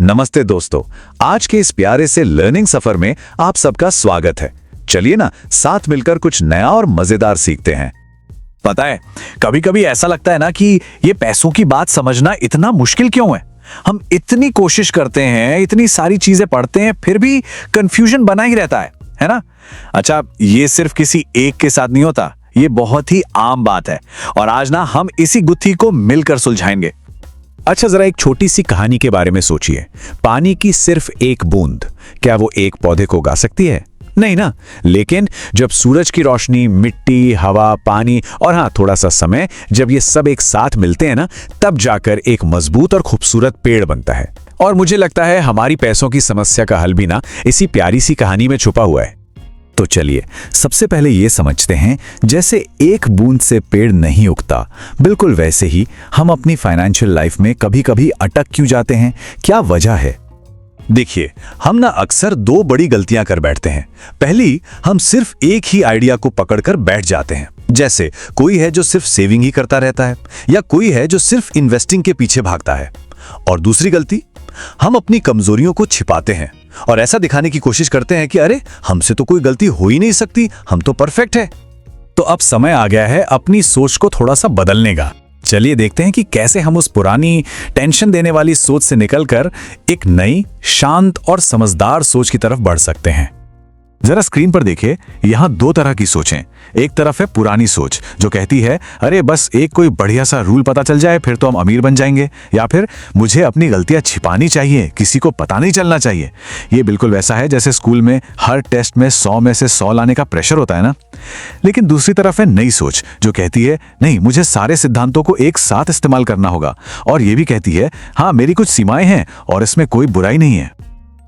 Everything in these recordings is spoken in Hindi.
नमस्ते दोस्तों, आज के इस प्यारे से लर्निंग सफर में आप सबका स्वागत है। चलिए ना, साथ मिलकर कुछ नया और मजेदार सीखते हैं। पता है, कभी कभी ऐसा लगता है ना कि ये पैसों की बात समझना इतना मुश्किल क्यों है। हम इतनी कोशिश करते हैं, इतनी सारी चीजें पढ़ते हैं, फिर भी कंफ्यूजन बना ही रहता है ना। अच्छा, ये सिर्फ किसी एक के साथ नहीं होता, ये बहुत ही आम बात है और आज ना हम इसी गुत्थी को मिलकर सुलझाएंगे। अच्छा, जरा एक छोटी सी कहानी के बारे में सोचिए। पानी की सिर्फ एक बूंद, क्या वो एक पौधे को उगा सकती है? नहीं ना। लेकिन जब सूरज की रोशनी, मिट्टी, हवा, पानी और हाँ थोड़ा सा समय, जब ये सब एक साथ मिलते हैं ना, तब जाकर एक मजबूत और खूबसूरत पेड़ बनता है। और मुझे लगता है हमारी पैसों की समस्या का हल भी ना इसी प्यारी सी कहानी में छुपा हुआ है। तो चलिए सबसे पहले ये समझते हैं, जैसे एक बूंद से पेड़ नहीं उगता, बिल्कुल वैसे ही हम अपनी फाइनेंशियल लाइफ में कभी-कभी अटक क्यों जाते हैं? क्या वजह है? देखिए, हम ना अक्सर दो बड़ी गलतियां कर बैठते हैं। पहली, हम सिर्फ एक ही आइडिया को पकड़कर बैठ जाते हैं। जैसे कोई है जो सिर्फ सेविंग ही करता रहता है, या कोई है जो सिर्फ इन्वेस्टिंग के पीछे भागता है। और दूसरी गलती, हम अपनी कमजोरियों को छिपाते हैं और ऐसा दिखाने की कोशिश करते हैं कि अरे हमसे तो कोई गलती हो ही नहीं सकती, हम तो परफेक्ट है। तो अब समय आ गया है अपनी सोच को थोड़ा सा बदलने का। चलिए देखते हैं कि कैसे हम उस पुरानी टेंशन देने वाली सोच से निकलकर एक नई, शांत और समझदार सोच की तरफ बढ़ सकते हैं। जरा स्क्रीन पर देखिए, यहां दो तरह की सोचें। एक तरफ है पुरानी सोच जो कहती है अरे बस एक कोई बढ़िया सा रूल पता चल जाए फिर तो हम अमीर बन जाएंगे, या फिर मुझे अपनी गलतियां छिपानी चाहिए, किसी को पता नहीं चलना चाहिए। ये बिल्कुल वैसा है जैसे स्कूल में हर टेस्ट में 100 में से 100 लाने का प्रेशर होता है ना। लेकिन दूसरी तरफ है नई सोच जो कहती है नहीं, मुझे सारे सिद्धांतों को एक साथ इस्तेमाल करना होगा, और ये भी कहती है हाँ मेरी कुछ सीमाएं हैं और इसमें कोई बुराई नहीं है।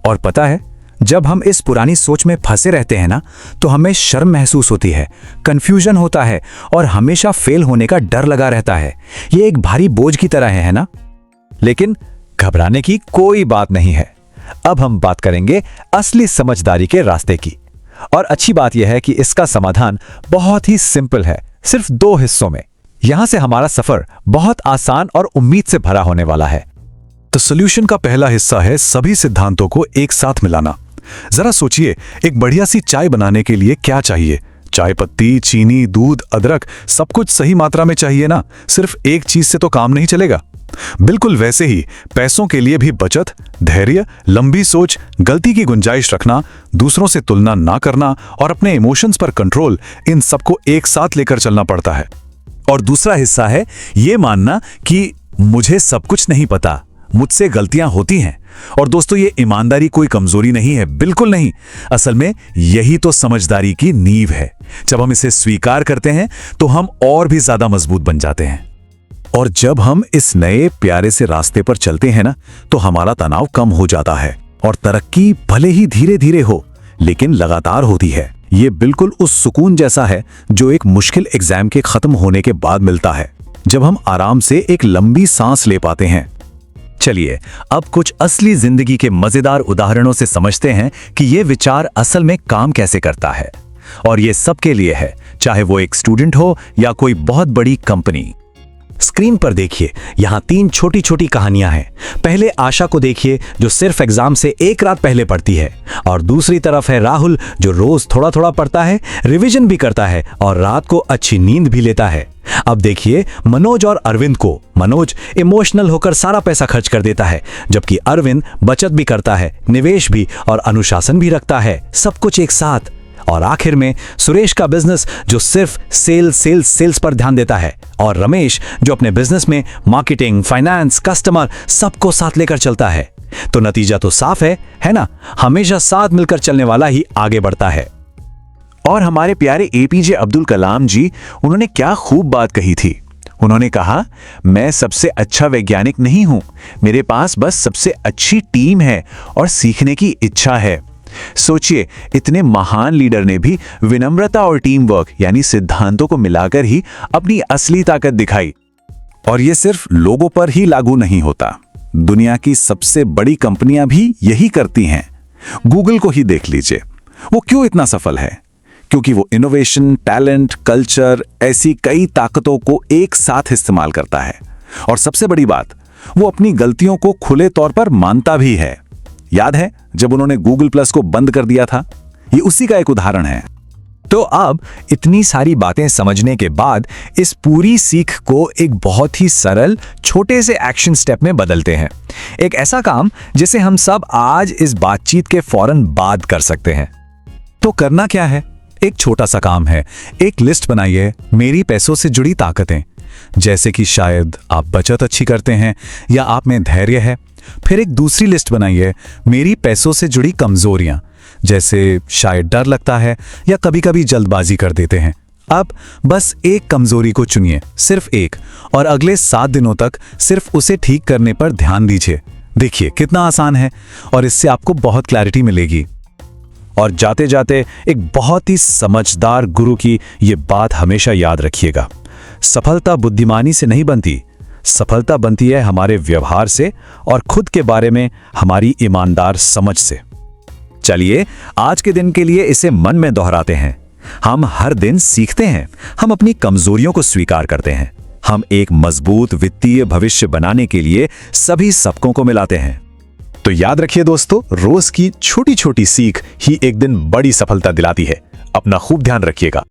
और पता है, जब हम इस पुरानी सोच में फंसे रहते हैं ना, तो हमें शर्म महसूस होती है, कंफ्यूजन होता है और हमेशा फेल होने का डर लगा रहता है। ये एक भारी बोझ की तरह है ना। लेकिन घबराने की कोई बात नहीं है। अब हम बात करेंगे असली समझदारी के रास्ते की। और अच्छी बात यह है कि इसका समाधान बहुत ही सिंपल है, सिर्फ 2 हिस्सों में। यहां से हमारा सफर बहुत आसान और उम्मीद से भरा होने वाला है। तो सॉल्यूशन का पहला हिस्सा है सभी सिद्धांतों को एक साथ मिलाना। जरा सोचिए, एक बढ़िया सी चाय बनाने के लिए क्या चाहिए? चाय पत्ती, चीनी, दूध, अदरक, सब कुछ सही मात्रा में चाहिए ना। सिर्फ एक चीज से तो काम नहीं चलेगा। बिल्कुल वैसे ही पैसों के लिए भी बचत, धैर्य, लंबी सोच, गलती की गुंजाइश रखना, दूसरों से तुलना ना करना और अपने इमोशंस पर कंट्रोल, इन सबको एक साथ लेकर चलना पड़ता है। और दूसरा हिस्सा है ये मानना कि मुझे सब कुछ नहीं पता, मुझसे गलतियां होती हैं। और दोस्तों, ये ईमानदारी कोई कमजोरी नहीं है, बिल्कुल नहीं। असल में यही तो समझदारी की नींव है। जब हम इसे स्वीकार करते हैं तो हम और भी ज्यादा मजबूत बन जाते हैं। और जब हम इस नए प्यारे से रास्ते पर चलते हैं ना, तो हमारा तनाव कम हो जाता है और तरक्की भले ही धीरे धीरे हो, लेकिन लगातार होती है। ये बिल्कुल उस सुकून जैसा है जो एक मुश्किल एग्जाम के खत्म होने के बाद मिलता है, जब हम आराम से एक लंबी सांस ले पाते हैं। चलिए अब कुछ असली जिंदगी के मजेदार उदाहरणों से समझते हैं कि ये विचार असल में काम कैसे करता है। और ये सबके लिए है, चाहे वो एक स्टूडेंट हो या कोई बहुत बड़ी कंपनी। स्क्रीन पर देखिए, यहाँ 3 छोटी छोटी कहानियां हैं। पहले आशा को देखिए जो सिर्फ एग्जाम से एक रात पहले पढ़ती है, और दूसरी तरफ है राहुल जो रोज थोड़ा थोड़ा पढ़ता है, रिवीजन भी करता है और रात को अच्छी नींद भी लेता है। अब देखिए मनोज और अरविंद को। मनोज इमोशनल होकर सारा पैसा खर्च कर देता है, जबकि अरविंद बचत भी करता है, निवेश भी और अनुशासन भी रखता है, सब कुछ एक साथ। और आखिर में सुरेश का बिजनेस जो सिर्फ सेल्स पर ध्यान देता है, और रमेश जो अपने बिजनेस में मार्केटिंग, फाइनेंस, कस्टमर सबको साथ लेकर चलता है। तो नतीजा तो साफ है ना? हमेशा साथ मिलकर चलने वाला ही आगे बढ़ता है। और हमारे प्यारे एपीजे अब्दुल कलाम जी, उन्होंने क्या खूब बात कही थी। उन्होंने कहा, मैं सबसे अच्छा वैज्ञानिक नहीं हूं, मेरे पास बस सबसे अच्छी टीम है और सीखने की इच्छा है। सोचिए, इतने महान लीडर ने भी विनम्रता और टीम वर्क यानी सिद्धांतों को मिलाकर ही अपनी असली ताकत दिखाई। और ये सिर्फ लोगों पर ही लागू नहीं होता, दुनिया की सबसे बड़ी कंपनियां भी यही करती हैं। गूगल को ही देख लीजिए, वो क्यों इतना सफल है? क्योंकि वो इनोवेशन, टैलेंट, कल्चर, ऐसी कई ताकतों को एक साथ इस्तेमाल करता है। और सबसे बड़ी बात, वो अपनी गलतियों को खुले तौर पर मानता भी है। याद है जब उन्होंने गूगल प्लस को बंद कर दिया था? ये उसी का एक उदाहरण है। तो अब इतनी सारी बातें समझने के बाद इस पूरी सीख को एक बहुत ही सरल छोटे से एक्शन स्टेप में बदलते हैं। एक ऐसा काम जिसे हम सब आज इस बातचीत के फौरन बाद कर सकते हैं। तो करना क्या है? एक छोटा सा काम है। एक लिस्ट बनाइए मेरी पैसों से जुड़ी ताकतें, जैसे कि शायद आप बचत अच्छी करते हैं या आप में धैर्य है। फिर एक दूसरी लिस्ट बनाइए मेरी पैसों से जुड़ी कमजोरियां, जैसे शायद डर लगता है या कभी-कभी जल्दबाजी कर देते हैं। अब बस एक कमजोरी को चुनिए, सिर्फ एक, और अगले 7 दिनों तक सिर्फ उसे ठीक करने पर ध्यान दीजिए। देखिए कितना आसान है और इससे आपको बहुत क्लैरिटी मिलेगी। और जाते जाते एक बहुत ही समझदार गुरु की ये बात हमेशा याद रखिएगा, सफलता बुद्धिमानी से नहीं बनती, सफलता बनती है हमारे व्यवहार से और खुद के बारे में हमारी ईमानदार समझ से। चलिए आज के दिन के लिए इसे मन में दोहराते हैं। हम हर दिन सीखते हैं, हम अपनी कमजोरियों को स्वीकार करते हैं, हम एक मजबूत वित्तीय भविष्य बनाने के लिए सभी सबकों को मिलाते हैं। तो याद रखिए दोस्तों, रोज की छोटी छोटी सीख ही एक दिन बड़ी सफलता दिलाती है। अपना खूब ध्यान रखिएगा।